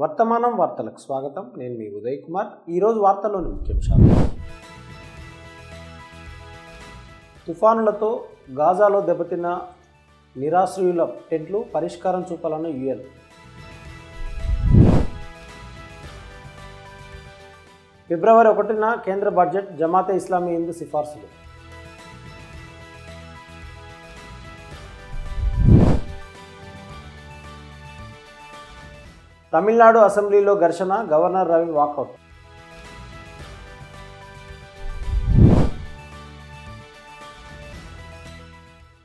వర్తమానం వార్తలకు స్వాగతం. నేను మీ ఉదయ్ కుమార్. ఈరోజు వార్తల్లోని ముఖ్యాంశాలు: తుఫానులతో గాజాలో దెబ్బతిన్న నిరాశ్రయుల టెంట్లు పరిష్కారం చూపాలన్న యుఎన్. ఫిబ్రవరి 1న కేంద్ర బడ్జెట్, జమాతే ఇస్లామీ హింద్ సిఫార్సులు. తమిళనాడు అసెంబ్లీలో ఘర్షణ, గవర్నర్ రవి వాకౌట్.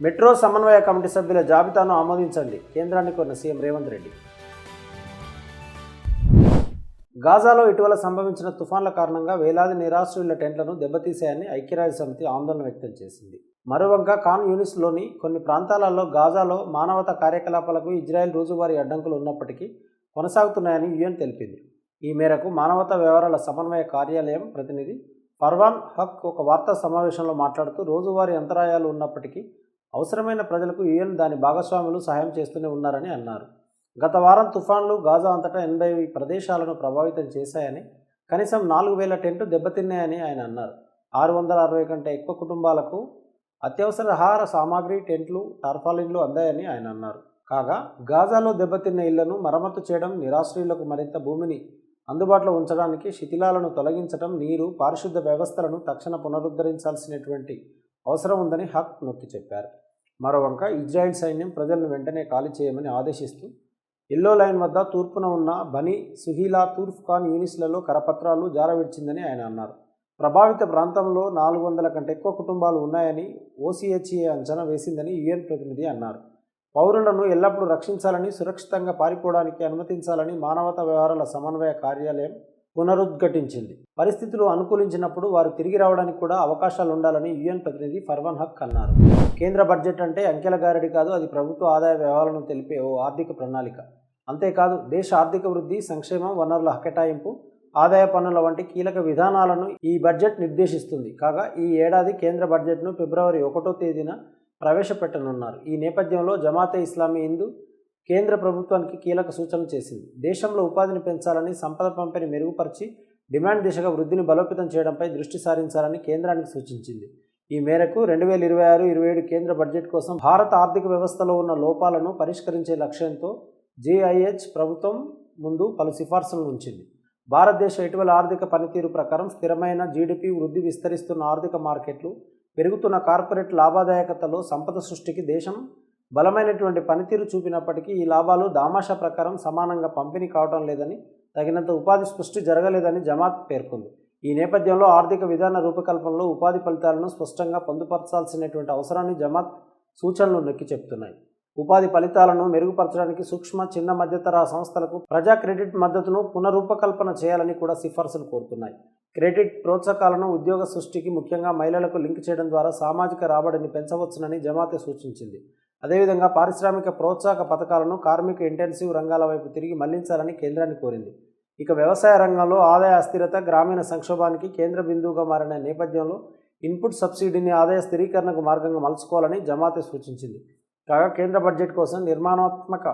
మెట్రో సమన్వయ కమిటీ సభ్యుల జాబితాను ఆమోదించండి, కేంద్రాన్ని కోరిన సీఎం రేవంత్ రెడ్డి. గాజాలో ఇటీవల సంభవించిన తుఫాన్ల కారణంగా వేలాది నిరాశ్రయుల టెంట్లను దెబ్బతీశాయని ఐక్యరాజ్యసమితి ఆందోళన వ్యక్తం చేసింది. మరోవంక ఖాన్ యూనిస్లోని కొన్ని ప్రాంతాలలో గాజాలో మానవతా కార్యకలాపాలకు ఇజ్రాయెల్ రోజువారీ అడ్డంకులు ఉన్నప్పటికీ కొనసాగుతున్నాయని యుఎన్ తెలిపింది. ఈ మేరకు మానవతా వ్యవహారాల సమన్వయ కార్యాలయం ప్రతినిధి ఫర్వాన్ హక్ ఒక వార్తా సమావేశంలో మాట్లాడుతూ, రోజువారీ అంతరాయాలు ఉన్నప్పటికీ అవసరమైన ప్రజలకు యుఎన్ దాని భాగస్వాములు సహాయం చేస్తూనే ఉన్నారని అన్నారు. గత వారం తుఫాన్లు గాజా అంతటా 80 ప్రదేశాలను ప్రభావితం చేశాయని, కనీసం 4000 టెంట్లు దెబ్బతిన్నాయని ఆయన అన్నారు. 660 కంటే ఎక్కువ కుటుంబాలకు అత్యవసర ఆహార సామాగ్రి, టెంట్లు, టార్పాలిన్లు అందాయని ఆయన అన్నారు. కాగా గాజాలో దెబ్బతిన్న ఇళ్లను మరమ్మతు చేయడం, నిరాశ్రయులకు మరింత భూమిని అందుబాటులో ఉంచడానికి శిథిలాలను తొలగించడం, నీరు, పారిశుద్ధ వ్యవస్థలను తక్షణ పునరుద్ధరించాల్సినటువంటి అవసరం ఉందని హక్ నొక్కి చెప్పారు. మరోవంక ఇజ్రాయెల్ సైన్యం ప్రజలను వెంటనే ఖాళీ చేయమని ఆదేశిస్తూ ఎల్లో లైన్ వద్ద తూర్పున ఉన్న బనీ సుహీలా, తూర్ఫ్ ఖాన్ యూనిస్లలో కరపత్రాలు జారవిడిచిందని ఆయన అన్నారు. ప్రభావిత ప్రాంతంలో 400 కంటే ఎక్కువ కుటుంబాలు ఉన్నాయని ఓసీహెచ్ఏ అంచనా వేసిందని యుఎన్ ప్రతినిధి అన్నారు. పౌరులను ఎల్లప్పుడూ రక్షించాలని, సురక్షితంగా పారిపోవడానికి అనుమతించాలని మానవతా వ్యవహారాల సమన్వయ కార్యాలయం పునరుద్ఘాటించింది. పరిస్థితులు అనుకూలించినప్పుడు వారు తిరిగి రావడానికి కూడా అవకాశాలు ఉండాలని యుఎన్ ప్రతినిధి ఫర్వాన్ హక్ అన్నారు. కేంద్ర బడ్జెట్ అంటే అంకెల గారడి కాదు, అది ప్రభుత్వ ఆదాయ వ్యయాలను తెలిపే ఓ ఆర్థిక ప్రణాళిక. అంతేకాదు, దేశ ఆర్థిక వృద్ధి, సంక్షేమం, వనరుల కేటాయింపు, ఆదాయ పన్నుల వంటి కీలక విధానాలను ఈ బడ్జెట్ నిర్దేశిస్తుంది. కాగా ఈ ఏడాది కేంద్ర బడ్జెట్ను ఫిబ్రవరి 1వ తేదీన ప్రవేశపెట్టనున్నారు. ఈ నేపథ్యంలో జమాతే ఇస్లామీ హింద్ కేంద్ర ప్రభుత్వానికి కీలక సూచనలు చేసింది. దేశంలో ఉపాధిని పెంచాలని, సంపద పంపిణీ మెరుగుపరిచి డిమాండ్ దిశగా వృద్ధిని బలోపేతం చేయడంపై దృష్టి సారించాలని కేంద్రానికి సూచించింది. ఈ మేరకు 2026-27 కేంద్ర బడ్జెట్ కోసం భారత ఆర్థిక వ్యవస్థలో ఉన్న లోపాలను పరిష్కరించే లక్ష్యంతో జేఐహెచ్ ప్రభుత్వం ముందు పలు సిఫార్సులను ఉంచింది. భారతదేశ ఇటీవల ఆర్థిక పనితీరు ప్రకారం స్థిరమైన జీడిపి వృద్ధి, విస్తరిస్తున్న ఆర్థిక మార్కెట్లు, పెరుగుతున్న కార్పొరేట్ లాభదాయకతలో సంపద సృష్టికి దేశం బలమైనటువంటి పనితీరు చూపినప్పటికీ ఈ లాభాలు దామాషా ప్రకారం సమానంగా పంపిణీ కావడం లేదని, తగినంత ఉపాధి సృష్టి జరగలేదని జమాత్ పేర్కొంది. ఈ నేపథ్యంలో ఆర్థిక విధాన రూపకల్పనలో ఉపాధి ఫలితాలను స్పష్టంగా పొందుపరచాల్సినటువంటి అవసరాన్ని జమాత్ సూచనలు నొక్కి చెప్తున్నాయి. ఉపాధి ఫలితాలను మెరుగుపరచడానికి సూక్ష్మ, చిన్న, మధ్యతరహా సంస్థలకు ప్రజా క్రెడిట్ మద్దతును పునరూపకల్పన చేయాలని కూడా సిఫార్సులు కోరుతున్నాయి. క్రెడిట్ ప్రోత్సాహకాలను ఉద్యోగ సృష్టికి, ముఖ్యంగా మహిళలకు లింక్ చేయడం ద్వారా సామాజిక రాబడిని పెంచవచ్చునని జమాతే సూచించింది. అదేవిధంగా పారిశ్రామిక ప్రోత్సాహక పథకాలను కార్మిక ఇంటెన్సివ్ రంగాల వైపు తిరిగి మళ్లించాలని కేంద్రాన్ని కోరింది. ఇక వ్యవసాయ రంగంలో ఆదాయ అస్థిరత, గ్రామీణ సంక్షోభానికి కేంద్ర బిందువుగా మారిన నేపథ్యంలో ఇన్పుట్ సబ్సిడీని ఆదాయ స్థిరీకరణకు మార్గంగా మలుచుకోవాలని జమాతే సూచించింది. కాగా కేంద్ర బడ్జెట్ కోసం నిర్మాణాత్మక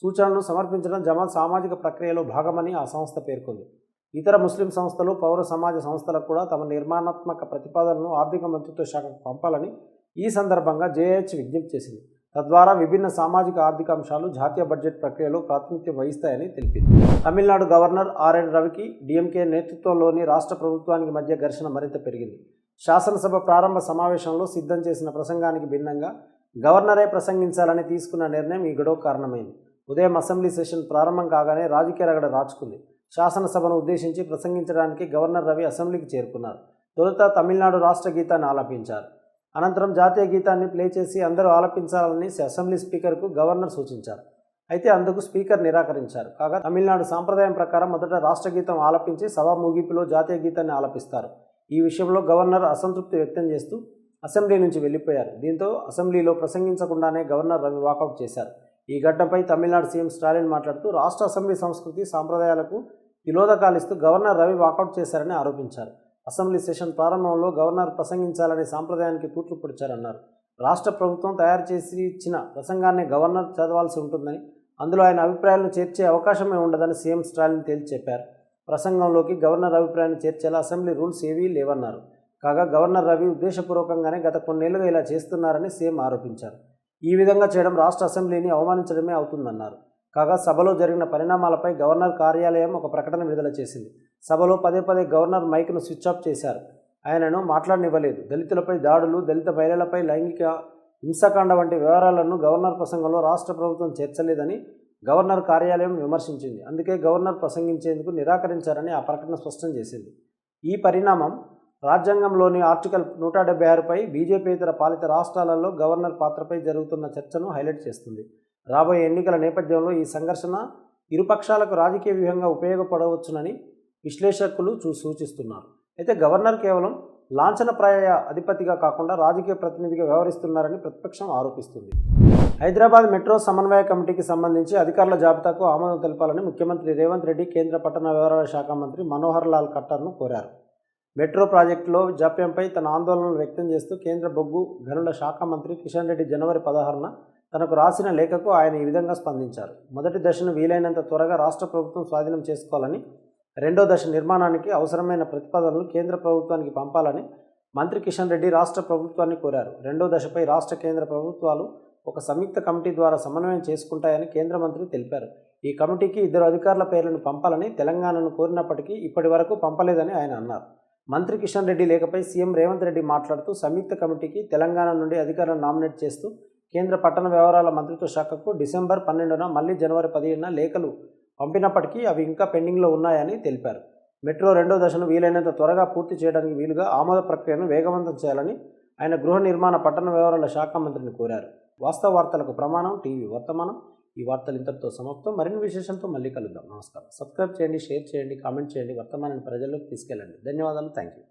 సూచనలను సమర్పించడం జమాత్ సామాజిక ప్రక్రియలో భాగమని ఆ సంస్థ పేర్కొంది. ఇతర ముస్లిం సంస్థలు, పౌర సమాజ సంస్థలకు కూడా తమ నిర్మాణాత్మక ప్రతిపాదనలను ఆర్థిక మంత్రిత్వ శాఖకు పంపాలని ఈ సందర్భంగా జేహెచ్ విజ్ఞప్తి చేసింది. తద్వారా విభిన్న సామాజిక, ఆర్థిక అంశాలు జాతీయ బడ్జెట్ ప్రక్రియలో ప్రాతినిధ్యం వహిస్తాయని తెలిపింది. తమిళనాడు గవర్నర్ ఆర్ఎన్ రవికి డిఎంకే నేతృత్వంలోని రాష్ట్ర ప్రభుత్వానికి మధ్య ఘర్షణ మరింత పెరిగింది. శాసనసభ ప్రారంభ సమావేశంలో సిద్ధం చేసిన ప్రసంగానికి భిన్నంగా గవర్నరే ప్రసంగించాలని తీసుకున్న నిర్ణయం ఈ గొడవ కారణమైంది. ఉదయం అసెంబ్లీ సెషన్ ప్రారంభం కాగానే రాజకీయ రగడ రాచుకుంది. శాసనసభను ఉద్దేశించి ప్రసంగించడానికి గవర్నర్ రవి అసెంబ్లీకి చేరుకున్నారు. తొలుత తమిళనాడు రాష్ట్ర గీతాన్ని ఆలపించారు. అనంతరం జాతీయ గీతాన్ని ప్లే చేసి అందరూ ఆలపించాలని అసెంబ్లీ స్పీకర్కు గవర్నర్ సూచించారు. అయితే అందుకు స్పీకర్ నిరాకరించారు. కాగా తమిళనాడు సాంప్రదాయం ప్రకారం మొదట రాష్ట్ర గీతం ఆలపించి సభ ముగింపులో జాతీయ గీతాన్ని ఆలపిస్తారు. ఈ విషయంలో గవర్నర్ అసంతృప్తి వ్యక్తం చేస్తూ అసెంబ్లీ నుంచి వెళ్ళిపోయారు. దీంతో అసెంబ్లీలో ప్రసంగించకుండానే గవర్నర్ రవి వాకౌట్ చేశారు. ఈ ఘటనపై తమిళనాడు సీఎం స్టాలిన్ మాట్లాడుతూ, రాష్ట్ర అసెంబ్లీ సంస్కృతి, సాంప్రదాయాలకు తిలోదకాలిస్తూ గవర్నర్ రవి వాకౌట్ చేశారని ఆరోపించారు. అసెంబ్లీ సెషన్ ప్రారంభంలో గవర్నర్ ప్రసంగించాలనే సాంప్రదాయానికి తూట్లు పొడిచారన్నారు. రాష్ట్ర ప్రభుత్వం తయారు చేసి ఇచ్చిన ప్రసంగాన్ని గవర్నర్ చదవాల్సి ఉంటుందని, అందులో ఆయన అభిప్రాయాలను చేర్చే అవకాశమే ఉండదని సీఎం స్టాలిన్ తేల్చి చెప్పారు. ప్రసంగంలోకి గవర్నర్ అభిప్రాయాన్ని చేర్చేలా అసెంబ్లీ రూల్స్ ఏవీ లేవన్నారు. కాగా గవర్నర్ రవి ఉద్దేశపూర్వకంగానే గత కొన్నేళ్లుగా ఇలా చేస్తున్నారని సీఎం ఆరోపించారు. ఈ విధంగా చేయడం రాష్ట్ర అసెంబ్లీని అవమానించడమే అవుతుందన్నారు. కాగా సభలో జరిగిన పరిణామాలపై గవర్నర్ కార్యాలయం ఒక ప్రకటన విడుదల చేసింది. సభలో పదే గవర్నర్ మైక్ను స్విచ్ ఆఫ్ చేశారు. ఆయనను మాట్లాడనివ్వలేదు. దళితులపై దాడులు, దళిత మహిళలపై లైంగిక హింసాకాండ వంటి వివరాలను గవర్నర్ ప్రసంగంలో రాష్ట్ర ప్రభుత్వం చేర్చలేదని గవర్నర్ కార్యాలయం విమర్శించింది. అందుకే గవర్నర్ ప్రసంగించేందుకు నిరాకరించారని ఆ ప్రకటన స్పష్టం చేసింది. ఈ పరిణామం రాజ్యాంగంలోని ఆర్టికల్ 176పై బీజేపీయేతర పాలిత రాష్ట్రాలలో గవర్నర్ పాత్రపై జరుగుతున్న చర్చను హైలైట్ చేస్తుంది. రాబోయే ఎన్నికల నేపథ్యంలో ఈ సంఘర్షణ ఇరుపక్షాలకు రాజకీయ వ్యూహంగా ఉపయోగపడవచ్చునని విశ్లేషకులు సూచిస్తున్నారు. అయితే గవర్నర్ కేవలం లాంఛనప్రాయ అధిపతిగా కాకుండా రాజకీయ ప్రతినిధిగా వ్యవహరిస్తున్నారని ప్రతిపక్షం ఆరోపిస్తుంది. హైదరాబాద్ మెట్రో సమన్వయ కమిటీకి సంబంధించి అధికారుల జాబితాకు ఆమోదం తెలపాలని ముఖ్యమంత్రి రేవంత్ రెడ్డి కేంద్ర పట్టణ వ్యవహారాల శాఖ మంత్రి మనోహర్ లాల్ ఖట్టర్ను కోరారు. మెట్రో ప్రాజెక్టులో జాప్యంపై తన ఆందోళనలు వ్యక్తం చేస్తూ కేంద్ర బొగ్గు గనుల శాఖ మంత్రి కిషన్ రెడ్డి జనవరి 16న తనకు రాసిన లేఖకు ఆయన ఈ విధంగా స్పందించారు. మొదటి దశను వీలైనంత త్వరగా రాష్ట్ర ప్రభుత్వం స్వాధీనం చేసుకోవాలని, రెండో దశ నిర్మాణానికి అవసరమైన ప్రతిపాదనలు కేంద్ర ప్రభుత్వానికి పంపాలని మంత్రి కిషన్ రెడ్డి రాష్ట్ర ప్రభుత్వాన్ని కోరారు. రెండో దశపై రాష్ట్ర కేంద్ర ప్రభుత్వాలు ఒక సంయుక్త కమిటీ ద్వారా సమన్వయం చేసుకుంటాయని కేంద్ర మంత్రి తెలిపారు. ఈ కమిటీకి 2 అధికారుల పేర్లను పంపాలని తెలంగాణను కోరినప్పటికీ ఇప్పటి వరకు పంపలేదని ఆయన అన్నారు. మంత్రి కిషన్ రెడ్డి లేఖపై సీఎం రేవంత్ రెడ్డి మాట్లాడుతూ సంయుక్త కమిటీకి తెలంగాణ నుండి అధికారులను నామినేట్ చేస్తూ కేంద్ర పట్టణ వ్యవహారాల మంత్రిత్వ శాఖకు డిసెంబర్ 12న మళ్ళీ జనవరి 15న లేఖలు పంపినప్పటికీ అవి ఇంకా పెండింగ్లో ఉన్నాయని తెలిపారు. మెట్రో రెండో దశను వీలైనంత త్వరగా పూర్తి చేయడానికి వీలుగా ఆమోద ప్రక్రియను వేగవంతం చేయాలని ఆయన గృహ నిర్మాణ పట్టణ వ్యవహారాల శాఖ మంత్రిని కోరారు. వాస్తవ వార్తలకు ప్రమాణం టీవీ వర్తమానం. ఈ వార్తలు ఇంతటితో సమాప్తం. మరిన్ని విశేషాలతో మళ్ళీ కలుద్దాం. నమస్కారం. సబ్స్క్రైబ్ చేయండి, షేర్ చేయండి, కామెంట్ చేయండి, వర్తమానాన్ని ప్రజల్లోకి తీసుకెళ్ళండి. ధన్యవాదాలు. Thank you.